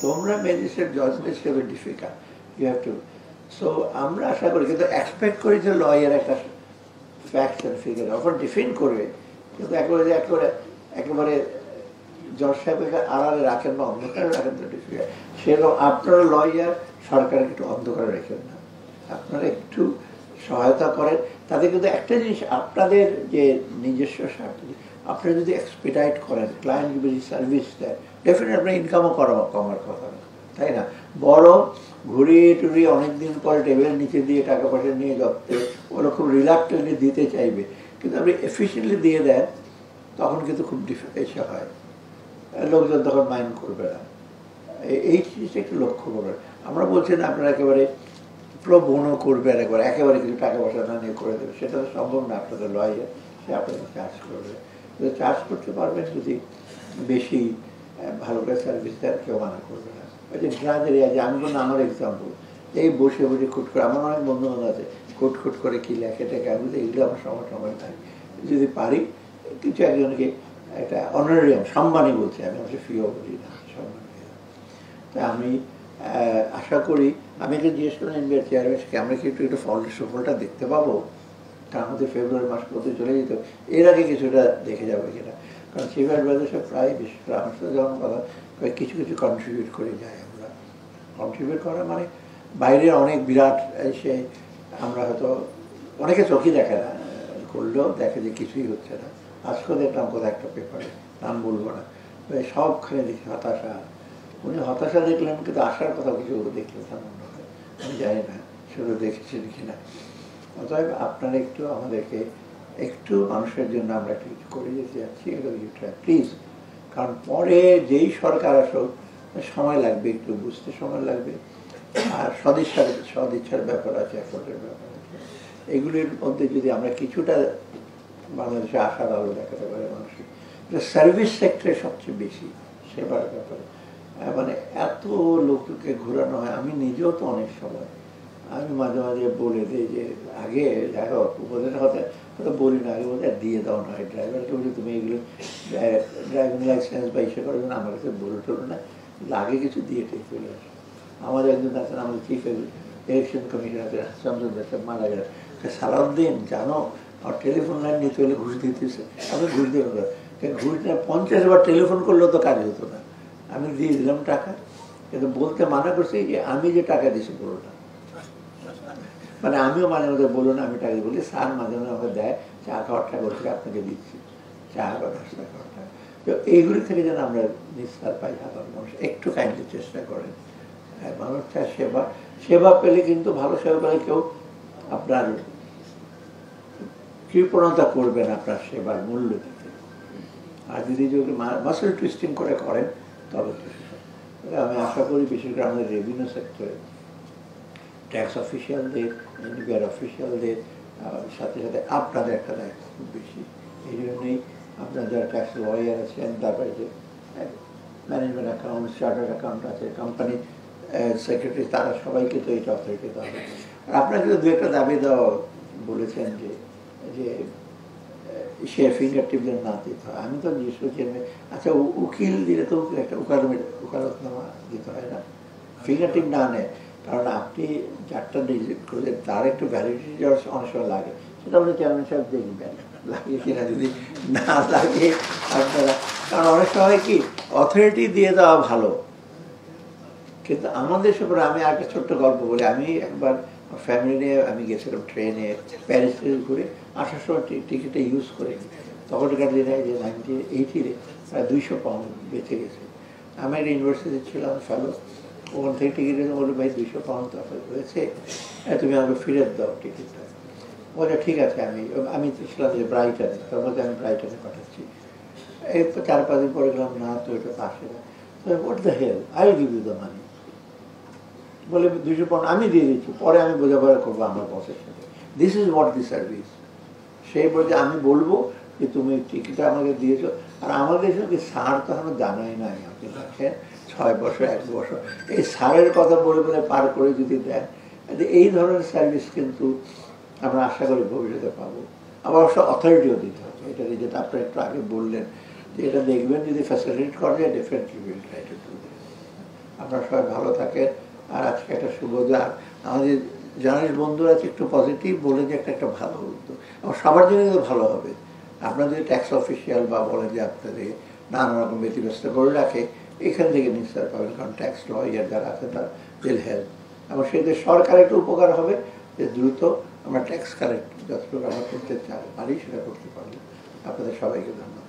তোমরা ম্যাজিস্ট্রেট জজ হিসেবে difficult, you have to. So আমরা আশা করি, কিন্তু এক্সপেক্ট করি যে লয়ার একটা facts and figure offer defend করবে, কিন্তু একেবারে জজ সাহেবকে আড়ালে রাখেন বা অন্ধকারে রাখেন তো ডিফিকাল্ট। সেরকম আপনারা লয়ার সরকারকে একটু অন্ধকারে রেখেন না, আপনারা একটু সহায়তা করেন। তাতে কিন্তু একটা জিনিস, আপনাদের যে নিজস্ব স্বার্থ, আপনারা যদি এক্সপিডাইট করেন, ক্লায়েন্ট যদি সার্ভিস দেয়, ডেফিনেটলি আপনার ইনকামও কমার কথা না, তাই না? বড় ঘুরিয়ে টুরিয়ে অনেকদিন পরে টেবিলের নিচে দিয়ে টাকা পয়সা নিয়ে যাচ্ছে, ওরা খুব রিল্যাক্টেডলি দিতে চাইবে, কিন্তু আপনি এফিসিয়েন্টলি দিয়ে দেন, তখন কিন্তু খুব ডিফিকাল্ট হয়, লোকজন তখন মাইন্ড করবে না। এই জিনিসটা একটু লক্ষ্য করবেন। আমরা বলছি না আপনারা একেবারে প্রবণও করবে, একেবারে কিছু টাকা পয়সা না নিয়ে করে দেবে, সেটা তো সম্ভব না। আপনাদের লয়ার সে আপনাকে চার্জ করবে, চার্জ করতে পারবেন যদি বেশি ভালো করে সার্ভিস দেয়, কেউ মানা করবে না। ওই যে ড্রাগের যে আমি বললাম, আমার এক্সাম্পল, এই বসে বসে খুট করে, আমার অনেক বন্ধু বান্ধব আছে খুট করে কি লেখে টেখে, আমি এগুলো আমার সময় নাই। যদি পারি কিছু একজনকে একটা অনারিয়াম সম্মানই বলছি, আমি আমার ফিও বলি না, সম্মান। তা আমি আশা করি, আমি একটা জিজ্ঞেস করেন এনবিআর চেয়ারম্যানকে, আমরা কি একটু সুফলটা দেখতে পাবো? কারণ আমাদের ফেব্রুয়ারি মাস মধ্যে চলে যেত, এর আগে কিছুটা দেখে যাবে কিনা। কারণ চিফ অ্যাডভাইজার প্রায় বিশেষ করে আমার সাথে যখন কথা, কিছু কিছু কন্ট্রিবিউট করে যাই। আমরা কন্ট্রিবিউট করা মানে বাইরের অনেক বিরাট এসে আমরা হয়তো অনেকে চোখই দেখে না, করলেও দেখে যে কিছুই হচ্ছে না। আজকেও দেখলাম কোথাও একটা পেপারে, নাম বলবো না, সবখানে দেখি হতাশা। উনি হতাশা দেখলেন, কিন্তু আসার কথা কিছু দেখলেন না মনে হয়, আমি জানি না শুধু দেখেছেন কিনা। অতএব আপনারা একটু আমাদেরকে একটু মানুষের জন্য আমরা একটু করে যেতে যাচ্ছি, প্লিজ। কারণ পরে যেই সরকার আসুক সময় লাগবে, একটু বুঝতে সময় লাগবে, আর সদিচ্ছার ব্যাপার আছে, এফোর্টের ব্যাপার আছে। এগুলির মধ্যে যদি আমরা কিছুটা বাংলাদেশে আশার আলো দেখাতে পারি মানুষের, সার্ভিস সেক্টরে সবচেয়ে বেশি সেবার ব্যাপারে, মানে এত লোককে ঘোরানো হয়। আমি নিজেও তো অনেক সময় আমি মাঝে মাঝে বলে দিই যে আগে যাই হোক উপদেশ হয়তো বলি না, আগে বলতে দিয়ে দাও না ড্রাইভারকে, বলি তুমি এগুলো ড্রাইভিং লাইসেন্স বা ইসে করবে না, আমার কাছে বলে টলো না, আগে কিছু দিয়ে ঠিক চলে আসে। আমাদের একজন আছেন, আমাদের চিফ ইলেকশন কমিশন আছে চন্দ্রদাস, মারা গেল, সারাদিন জানো আর টেলিফোন লাইন নিয়ে চলে ঘুষ দিতেছে। আমি ঘুষ দিয়ে ঘুষ নিয়ে 50 বার টেলিফোন করলেও তো কাজ হতো না। আমি দিয়ে দিলাম টাকা, কিন্তু বলতে মানা করছি যে আমি যে টাকা দিয়েছি বলো না, মানে আমিও মাঝে মাঝে বলো না আমি টাকা বলি। স্যার মাঝে মাঝে আমাকে দেয় চা খাওয়ার টাকা করছে, আপনাকে দিচ্ছি চা বা নাস্তা খাওয়ার টাকা। তো এইগুলি থেকে যেন আমরা নিস্তার পাই, সাধারণ মানুষ একটু কাইন্ডলি চেষ্টা করেন। মানুষ চায় সেবা পেলে, কিন্তু ভালো সেবা পেলে কেউ আপনার কৃপণতা করবেন আপনার সেবার মূল্য দিতে। আর যদি মাসেল টুইস্টিং করে করেন তবে আমি আশা করি বিশেষ করে আমাদের রেভিনিউ সেক্টরে ট্যাক্স অফিসিয়ালদের, এনবিআর অফিসিয়ালদের সাথে সাথে আপনাদের একটা দায়িত্ব খুব বেশি। এই জন্যই আপনার যারা ট্যাক্স লয়ার আছেন, তারপরে যে ম্যানেজমেন্ট অ্যাকাউন্ট, চার্টার্ড অ্যাকাউন্ট আছে, কোম্পানি সেক্রেটারি, তারা সবাইকে তো এটা অথরিটি দেওয়া হবে। আর আপনাকে তো দু একটা দাবি দেওয়া বলেছেন যে সে ফিঙ্গার টিপ যেন না দিতে হয়। আমি তো জিজ্ঞেস করছি, আচ্ছা উকিল দিলে তো একটা উকালতনামা দিতে হয় না, ফিঙ্গার টিপ না নেয়, কারণ আপনি যারটা রিজেক্ট করলেন তার একটু ভ্যালিডিটি যাওয়ার অনেক সময় লাগে, সেটা আপনি চেয়ারম্যান সাহেব দেখবেন লাগে কিনা। যদি না লাগে আপনারা, কারণ অনেক সময় কি অথরিটি দিয়ে দেওয়া ভালো, কিন্তু আমাদের সঙ্গে আমি একটা ছোট্ট গল্প বলি। আমি একবার ফ্যামিলি নিয়ে আমি গেছিলাম ট্রেনে, প্যারিস ঘুরে আসার সময় টিকিটে ইউজ করে, তখনকার দিনে যে 1980 প্রায় 200 পাউন্ড বেঁচে গেছে। আমি একটা ইউনিভার্সিটি ছিলাম ফেলো, ওখান থেকে টিকিট বলে ভাই 200 পাউন্ড তো হয়েছে, তুমি আমাকে ফিরত দাও টিকিটটা। বলে ঠিক আছে। আমি ছিলাম যে ব্রাইটনে, তার মধ্যে আমি ব্রাইটনে পাঠাচ্ছি। এই 4-5 দিন পরে গেলাম, না তো এটা আসে না। What the hell, I will give you the money. বলে 200 পাউন্ড আমি দিয়ে দিচ্ছি, পরে আমি বোঝাপড়া করবো আমার বসের সাথে। This is what the service. সেই বলছে আমি বলবো যে তুমি টিকিটটা আমাকে দিয়েছো, আর আমাদের সঙ্গে সার তো এখনো জানাই নাই। আপনি দেখেন 6 বছর 1 বছর এই সারের কথা বলে বলে পার করে যদি দেন, এই ধরনের সার্ভিস কিন্তু আমরা আশা করি ভবিষ্যতে পাবো। আবার অবশ্য অথরিটিও দিতে হবে, এটা যেটা আপনার একটু আগে বললেন যে এটা দেখবেন যদি ফ্যাসিলিটেট করা যায়, definitely will try to do this. আপনারা সবাই ভালো থাকেন। আর আজকে একটা শুভ দিন। আমাদের জার্নালিস্ট বন্ধুরা একটু পজিটিভ বলে যে একটা ভালো উদ্যোগ, এবং সবার জন্য ভালো হবে। আপনাদের ট্যাক্স অফিসিয়াল বা বলেন যে আপনাদের নানা রকম ব্যতিব্যস্ত করে রাখে, এখান থেকে নিশ্চয় পাবেন, কারণ ট্যাক্স লয়ার যারা আছে তারা উইল হেল্প, এবং সেটা সরকারের একটু উপকার হবে যে দ্রুত আমরা ট্যাক্স কালেক্ট যতটুকু আমরা করতে পারি সেটা করতে পারবো। আপনাদের সবাইকে ধন্যবাদ।